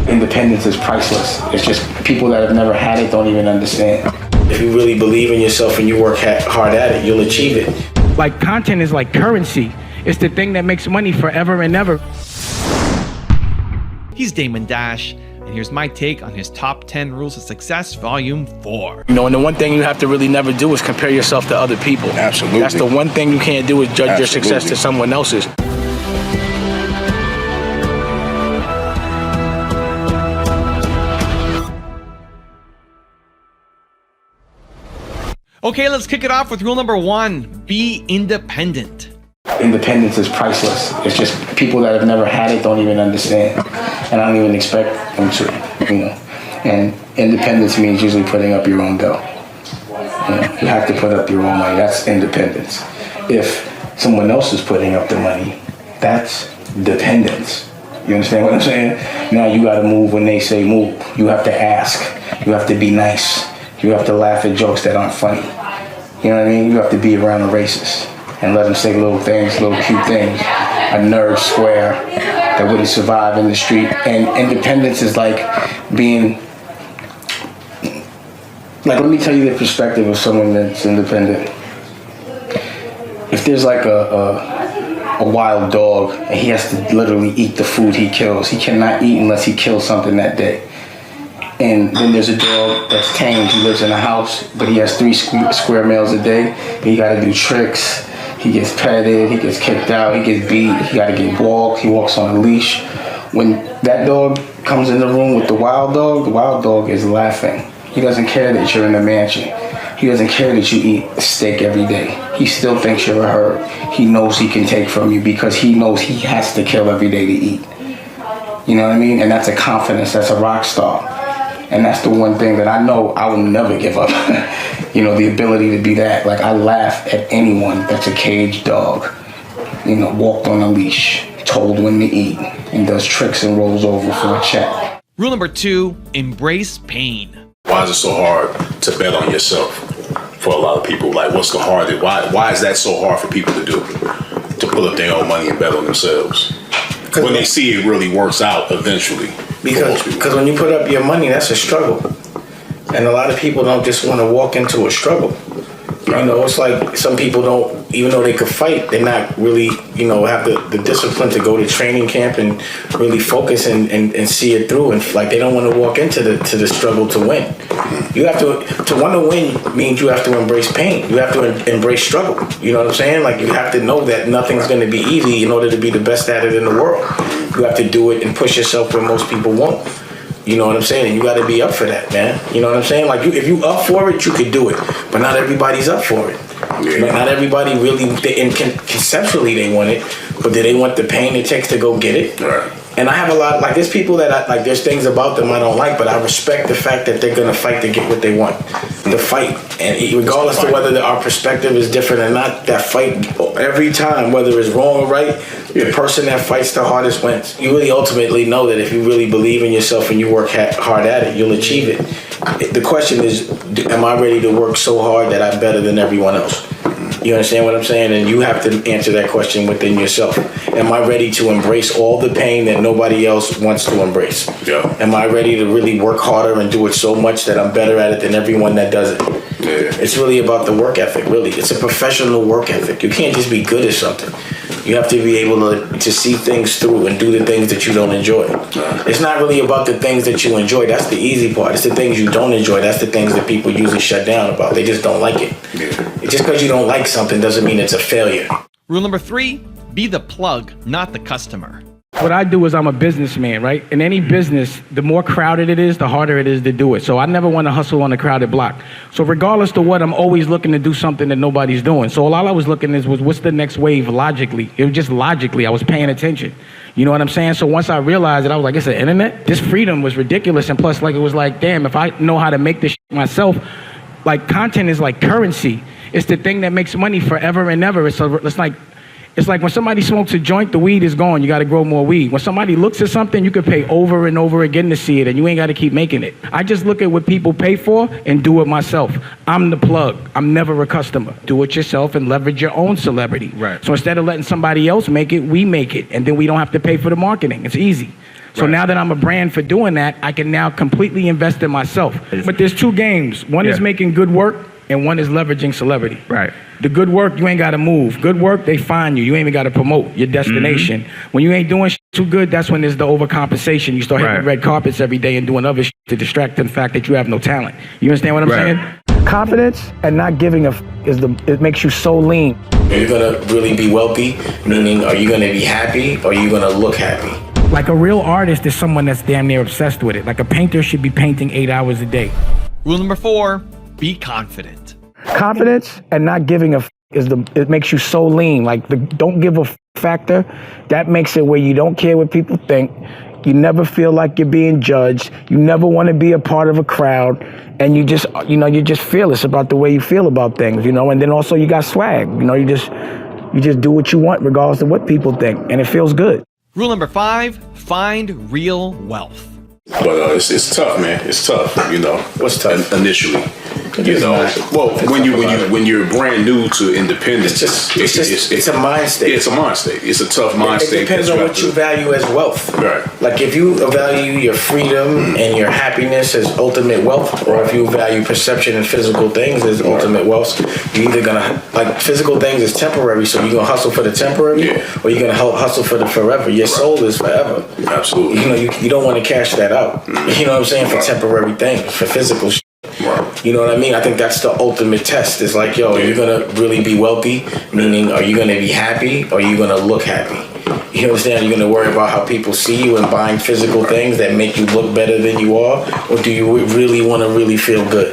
Independence is priceless. It's just people that have never had it don't even understand. If you really believe in yourself and you work hard at it, you'll achieve it. Like, content is like currency. It's the thing that makes money forever and ever. He's Damon Dash, and here's my take on his top 10 rules of success, volume 4. You know, and the one thing you have to really never do is compare yourself to other people. Absolutely. That's the one thing you can't do is judge your success to someone else's. Okay, let's kick it off with rule number 1. Be independent. Independence is priceless. It's just people that have never had it don't even understand. And I don't even expect them to, you know. And independence means usually putting up your own dough. You know, you have to put up your own money. That's independence. If someone else is putting up the money, that's dependence. You understand what I'm saying? Now you gotta move when they say move. You have to ask. You have to be nice. You have to laugh at jokes that aren't funny. You know what I mean? You have to be around the racists and let them say little things, little cute things. A nerd square that wouldn't survive in the street. And independence is like being, like, let me tell you the perspective of someone that's independent. If there's like a wild dog and he has to literally eat the food he kills, he cannot eat unless he kills something that day. And then there's a dog that's tamed. He lives in a house, but he has 3 square meals a day. He got to do tricks. He gets petted. He gets kicked out. He gets beat. He got to get walked. He walks on a leash. When that dog comes in the room with the wild dog is laughing. He doesn't care that you're in a mansion. He doesn't care that you eat steak every day. He still thinks you're a herb. He knows he can take from you because he knows he has to kill every day to eat. You know what I mean? And that's a confidence. That's a rock star. And that's the one thing that I know I will never give up. You know, the ability to be that. Like, I laugh at anyone that's a caged dog, you know, walked on a leash, told when to eat, and does tricks and rolls over for a check. Rule number 2, embrace pain. Why is it so hard to bet on yourself for a lot of people? Like, what's the hardest? Why is that so hard for people to do? To put up their own money and bet on themselves? When they see it really works out eventually. Because when you put up your money, that's a struggle. And a lot of people don't just want to walk into a struggle. You know, it's like some people don't, even though they could fight, they're not really, you know, have the discipline to go to training camp and really focus and see it through. And like, they don't want to walk into the struggle to win. You have to want to win means you have to embrace pain. You have to embrace struggle. You know what I'm saying? Like, you have to know that nothing's going to be easy in order to be the best at it in the world. You have to do it and push yourself where most people won't. You know what I'm saying? And you got to be up for that, man. You know what I'm saying? Like, if you up for it, you could do it. But not everybody's up for it. Yeah. Not everybody really, conceptually they want it, but do they want the pain it takes to go get it? Right. And I have a lot, like, there's people that like, there's things about them I don't like, but I respect the fact that they're going to fight to get what they want. The fight. And regardless of whether our perspective is different or not, that fight, every time, whether it's wrong or right, the person that fights the hardest wins. You really ultimately know that if you really believe in yourself and you work hard at it, you'll achieve it. The question is, am I ready to work so hard that I'm better than everyone else? You understand what I'm saying? And you have to answer that question within yourself. Am I ready to embrace all the pain that nobody else wants to embrace? Yeah. Am I ready to really work harder and do it so much that I'm better at it than everyone that does it? Yeah. It's really about the work ethic, really. It's a professional work ethic. You can't just be good at something. You have to be able to see things through and do the things that you don't enjoy. It's not really about the things that you enjoy. That's the easy part. It's the things you don't enjoy. That's the things that people usually shut down about. They just don't like it. Yeah. Just because you don't like something doesn't mean it's a failure. Rule number 3, be the plug, not the customer. What I do is I'm a businessman, right? In any business, the more crowded it is, the harder it is to do it. So I never want to hustle on a crowded block. So regardless of what, I'm always looking to do something that nobody's doing. So all I was looking at was what's the next wave logically. It was just logically, I was paying attention. You know what I'm saying? So once I realized it, I was like, it's the internet? This freedom was ridiculous. And plus, like, it was like, damn, if I know how to make this shit myself, like, content is like currency. It's the thing that makes money forever and ever. It's like when somebody smokes a joint, the weed is gone. You got to grow more weed. When somebody looks at something, you can pay over and over again to see it, and you ain't got to keep making it. I just look at what people pay for and do it myself. I'm the plug. I'm never a customer. Do it yourself and leverage your own celebrity. Right. So instead of letting somebody else make it, we make it, and then we don't have to pay for the marketing. It's easy. So now that I'm a brand for doing that, I can now completely invest in myself. But there's two games. One is making good work, and one is leveraging celebrity. Right. The good work, you ain't got to move. Good work, they find you. You ain't even got to promote your destination. When you ain't doing too good, that's when there's the overcompensation. You start hitting red carpets every day and doing other to distract from the fact that you have no talent. You understand what I'm saying? Confidence and not giving a it makes you so lean. Are you gonna really be wealthy? Meaning, are you gonna be happy or are you gonna look happy? Like a real artist is someone that's damn near obsessed with it. Like a painter should be painting 8 hours a day. Rule number 4, be confident. Confidence and not giving a it makes you so lean. Like the don't give a factor, that makes it where you don't care what people think. You never feel like you're being judged. You never want to be a part of a crowd. And you just, you're just fearless about the way you feel about things, and then also you got swag. You just do what you want regardless of what people think. And it feels good. Rule number 5, find real wealth. But it's tough, man. It's tough, What's tough? Initially, well, when you're brand new to independence, it's a mind state. Yeah, it's a mind state. It's a tough mind state. It depends on what you value as wealth. Right. Like if you value your freedom and your happiness as ultimate wealth, or if you value perception and physical things as ultimate wealth, you're either gonna like physical things is temporary, so you're gonna hustle for the temporary, or you're gonna hustle for the forever. Your soul is forever. Absolutely. You don't want to cash that out. You know what I'm saying? For temporary things, for physical shit. You know what I mean? I think that's the ultimate test. It's like, are you gonna really be wealthy? Meaning, are you gonna be happy or are you gonna look happy? You understand? Are you gonna worry about how people see you and buying physical things that make you look better than you are? Or do you really wanna really feel good?